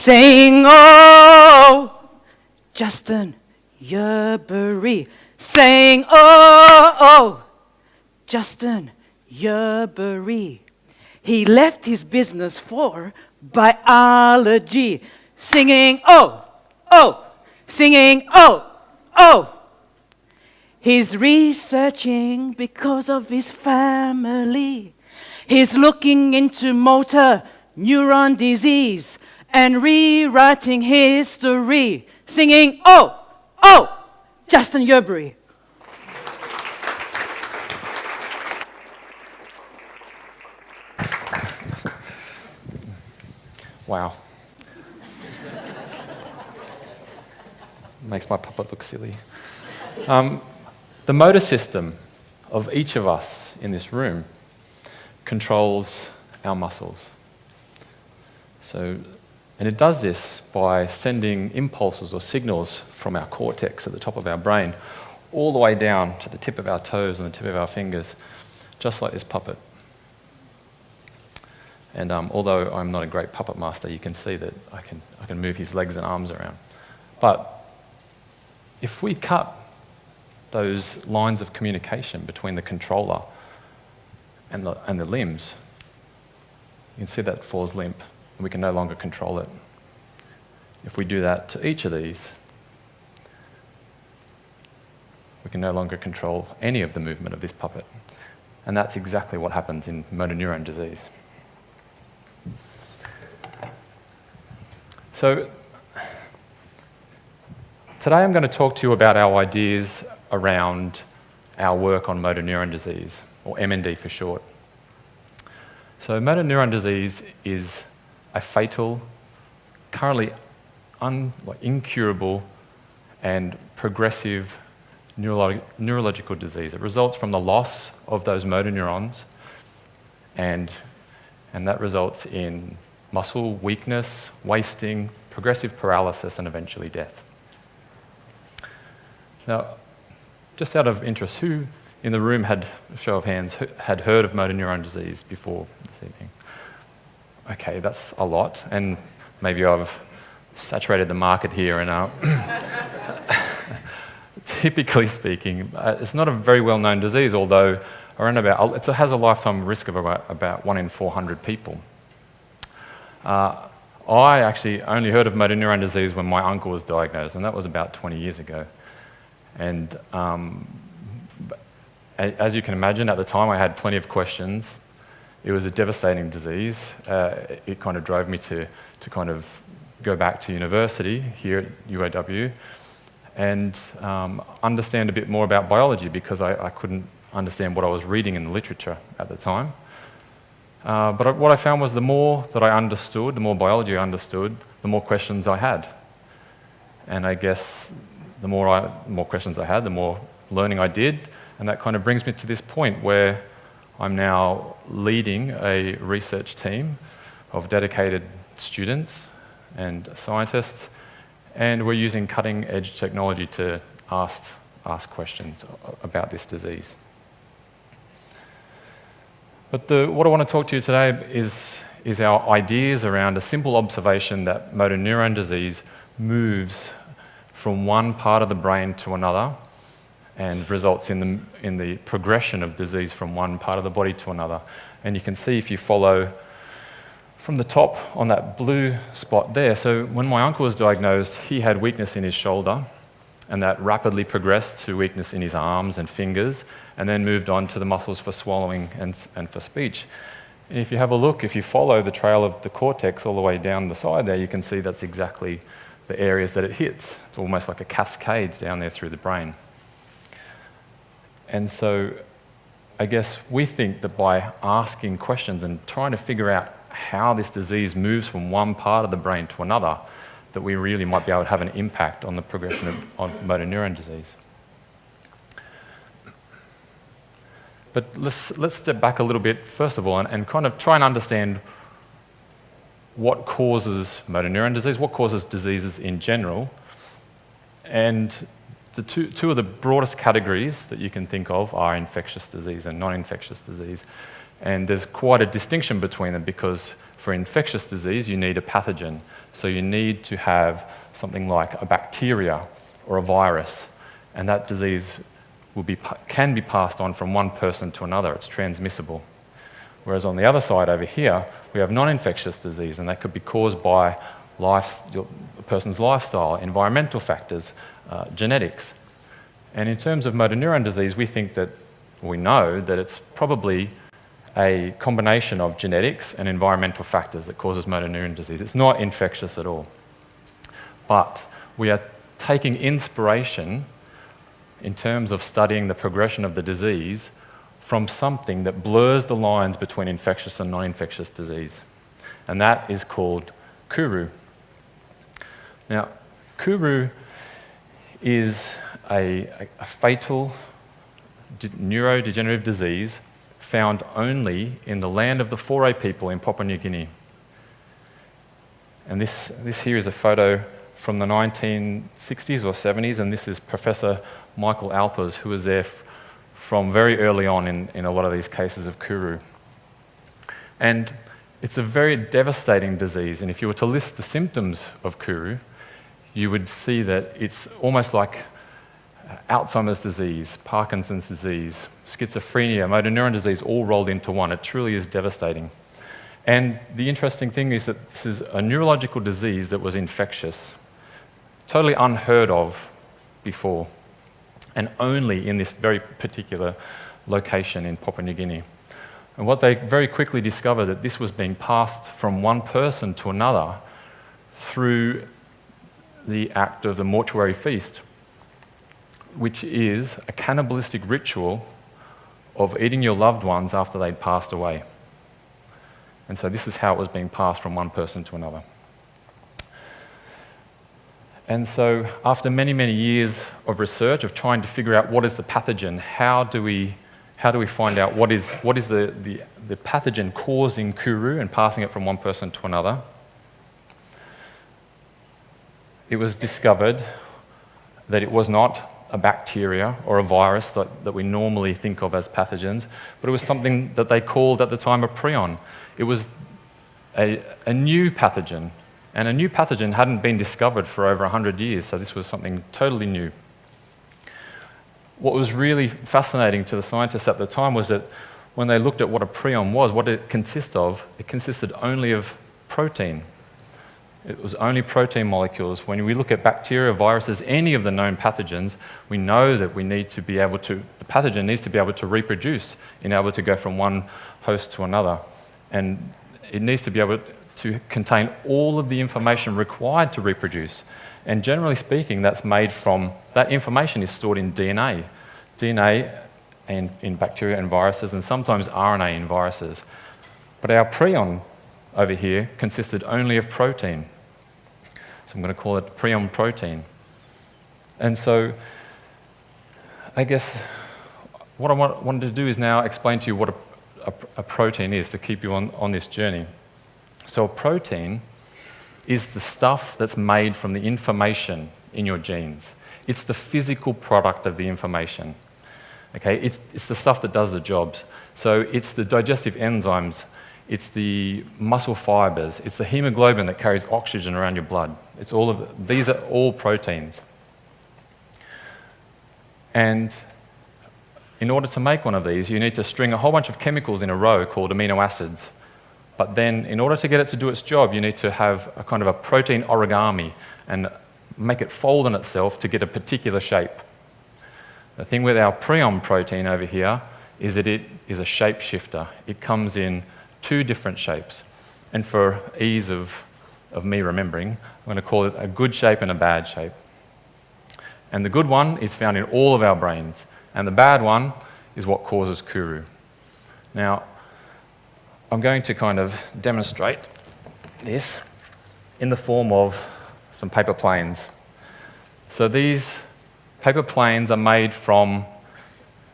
saying, oh, Justin Yerbury, saying, oh, Justin Yerbury. He left his business for biology, singing, oh, singing, oh. He's researching because of his family. He's looking into motor neuron disease and rewriting history, singing, oh, Justin Yerbury. Wow. Makes my puppet look silly. The motor system of each of us in this room controls our muscles. And it does this by sending impulses or signals from our cortex at the top of our brain all the way down to the tip of our toes and the tip of our fingers, just like this puppet. And although I'm not a great puppet master, you can see that I can move his legs and arms around. But if we cut those lines of communication between the controller and the limbs, you can see that falls limp, and we can no longer control it. If we do that to each of these, we can no longer control any of the movement of this puppet. And that's exactly what happens in motor neuron disease. So today I'm going to talk to you about our ideas around our work on motor neuron disease, or MND for short. So motor neuron disease is a fatal, currently incurable and progressive neurological disease. It results from the loss of those motor neurons, and that results in muscle weakness, wasting, progressive paralysis, and eventually death. Now, just out of interest, who in the room had, show of hands, had heard of motor neuron disease before this evening? Okay, that's a lot, and maybe I've saturated the market here, and typically speaking, it's not a very well-known disease, although it has a lifetime risk of about 1 in 400 people. I actually only heard of motor neuron disease when my uncle was diagnosed, and that was about 20 years ago. And as you can imagine, at the time I had plenty of questions. It was a devastating disease. It kind of drove me to kind of go back to university here at UAW and understand a bit more about biology, because I couldn't understand what I was reading in the literature at the time. But what I found was the more that I understood, the more biology I understood, the more questions I had. And I guess the more questions I had, the more learning I did, and that kind of brings me to this point where I'm now leading a research team of dedicated students and scientists, and we're using cutting-edge technology to ask questions about this disease. But what I want to talk to you today is our ideas around a simple observation that motor neuron disease moves from one part of the brain to another and results in the progression of disease from one part of the body to another. And you can see if you follow from the top on that blue spot there. So when my uncle was diagnosed, he had weakness in his shoulder, and that rapidly progressed to weakness in his arms and fingers, and then moved on to the muscles for swallowing and for speech. And if you have a look, if you follow the trail of the cortex all the way down the side there, you can see that's exactly the areas that it hits. It's almost like a cascade down there through the brain. And so I guess we think that by asking questions and trying to figure out how this disease moves from one part of the brain to another, that we really might be able to have an impact on the progression of motor neuron disease. But let's step back a little bit, first of all, and kind of try and understand what causes motor neuron disease, what causes diseases in general. And the two of the broadest categories that you can think of are infectious disease and non-infectious disease. And there's quite a distinction between them, because For infectious disease, you need a pathogen. So you need to have something like a bacteria or a virus, and that disease can be passed on from one person to another. It's transmissible. Whereas on the other side over here, we have non-infectious disease, and that could be caused by a person's lifestyle, environmental factors, genetics. And in terms of motor neuron disease, we know that it's probably a combination of genetics and environmental factors that causes motor neuron disease. It's not infectious at all. But we are taking inspiration in terms of studying the progression of the disease from something that blurs the lines between infectious and non-infectious disease. And that is called Kuru. Now, Kuru is a fatal neurodegenerative disease found only in the land of the Foray people in Papua New Guinea. And this here is a photo from the 1960s or 70s, and this is Professor Michael Alpers, who was there from very early on in a lot of these cases of Kuru. And it's a very devastating disease, and if you were to list the symptoms of Kuru, you would see that it's almost like Alzheimer's disease, Parkinson's disease, schizophrenia, motor neuron disease, all rolled into one. It truly is devastating. And the interesting thing is that this is a neurological disease that was infectious, totally unheard of before, and only in this very particular location in Papua New Guinea. And what they very quickly discovered that this was being passed from one person to another through the act of the mortuary feast, which is a cannibalistic ritual of eating your loved ones after they'd passed away. And so this is how it was being passed from one person to another. And so after many, many years of research, of trying to figure out what is the pathogen, how do we find out what is the pathogen causing Kuru and passing it from one person to another, it was discovered that it was not a bacteria or a virus that we normally think of as pathogens, but it was something that they called at the time a prion. It was a new pathogen, and a new pathogen hadn't been discovered for over 100 years, so this was something totally new. What was really fascinating to the scientists at the time was that when they looked at what a prion was, what it consisted only of protein. It was only protein molecules. When we look at bacteria, viruses, any of the known pathogens, we know that the pathogen needs to be able to reproduce in order to go from one host to another. And it needs to be able to contain all of the information required to reproduce. And generally speaking, that information is stored in DNA. DNA in bacteria and viruses, and sometimes RNA in viruses. But our prion over here consisted only of protein. So I'm going to call it prion protein. And so I guess what I wanted to do is now explain to you what a protein is, to keep you on this journey. So a protein is the stuff that's made from the information in your genes. It's the physical product of the information. Okay? It's the stuff that does the jobs. So it's the digestive enzymes, it's the muscle fibers, it's the hemoglobin that carries oxygen around your blood. These are all proteins. And in order to make one of these, you need to string a whole bunch of chemicals in a row called amino acids. But then, in order to get it to do its job, you need to have a kind of a protein origami and make it fold on itself to get a particular shape. The thing with our prion protein over here is that it is a shapeshifter. It comes in two different shapes. And for ease of me remembering, I'm going to call it a good shape and a bad shape. And the good one is found in all of our brains, and the bad one is what causes Kuru. Now, I'm going to kind of demonstrate this in the form of some paper planes. So these paper planes are made from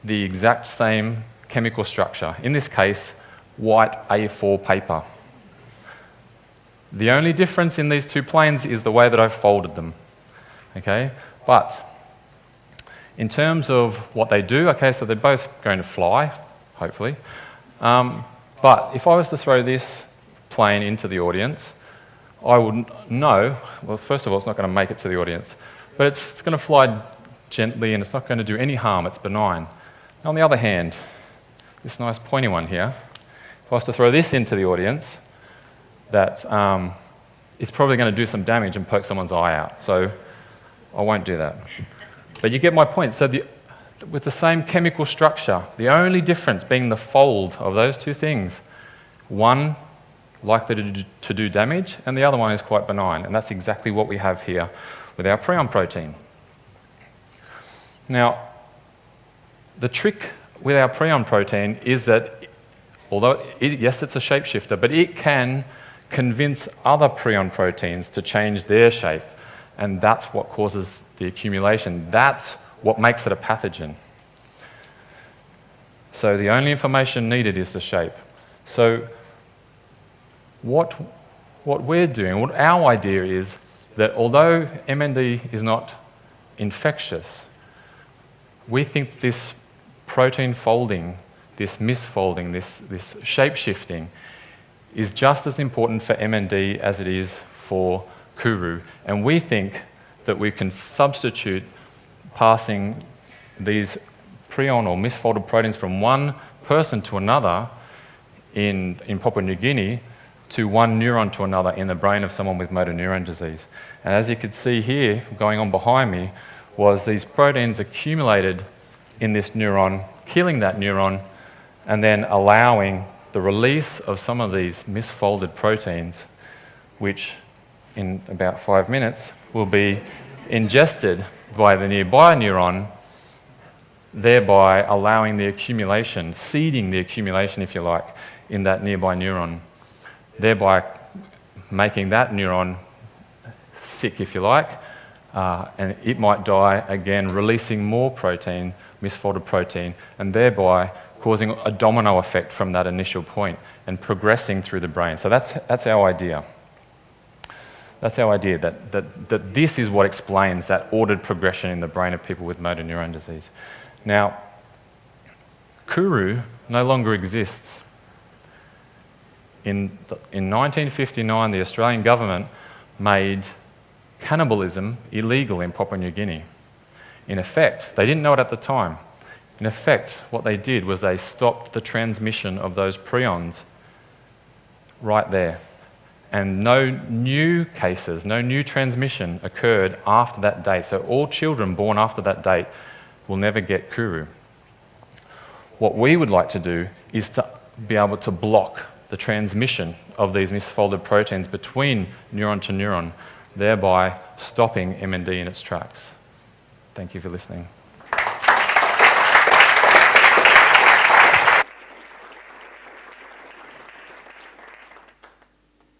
the exact same chemical structure. In this case, white A4 paper. The only difference in these two planes is the way that I've folded them. Okay? But in terms of what they do, okay, so they're both going to fly, hopefully. But if I was to throw this plane into the audience, I would know, well, first of all, it's not going to make it to the audience, but it's going to fly gently and it's not going to do any harm, it's benign. On the other hand, this nice pointy one here, if I was to throw this into the audience, that it's probably going to do some damage and poke someone's eye out. So I won't do that. But you get my point. So with the same chemical structure, the only difference being the fold of those two things, one likely to do damage and the other one is quite benign. And that's exactly what we have here with our prion protein. Now, the trick with our prion protein is that although, yes, it's a shapeshifter, but it can convince other prion proteins to change their shape, and that's what causes the accumulation. That's what makes it a pathogen. So the only information needed is the shape. So what we're doing, what our idea is that although MND is not infectious, we think this protein folding, this misfolding, this shape-shifting is just as important for MND as it is for Kuru. And we think that we can substitute passing these prion or misfolded proteins from one person to another in Papua New Guinea to one neuron to another in the brain of someone with motor neuron disease. And as you can see here, going on behind me, was these proteins accumulated in this neuron, killing that neuron, and then allowing the release of some of these misfolded proteins, which in about 5 minutes will be ingested by the nearby neuron, thereby allowing the accumulation, seeding the accumulation, if you like, in that nearby neuron, thereby making that neuron sick, if you like, and it might die again, releasing more protein, misfolded protein, and thereby causing a domino effect from that initial point and progressing through the brain. So that's our idea. That's our idea, that this is what explains that ordered progression in the brain of people with motor neuron disease. Now, Kuru no longer exists. In 1959, the Australian government made cannibalism illegal in Papua New Guinea. In effect, they didn't know it at the time. In effect, what they did was they stopped the transmission of those prions right there. And no new cases, no new transmission occurred after that date. So all children born after that date will never get Kuru. What we would like to do is to be able to block the transmission of these misfolded proteins between neuron to neuron, thereby stopping MND in its tracks. Thank you for listening.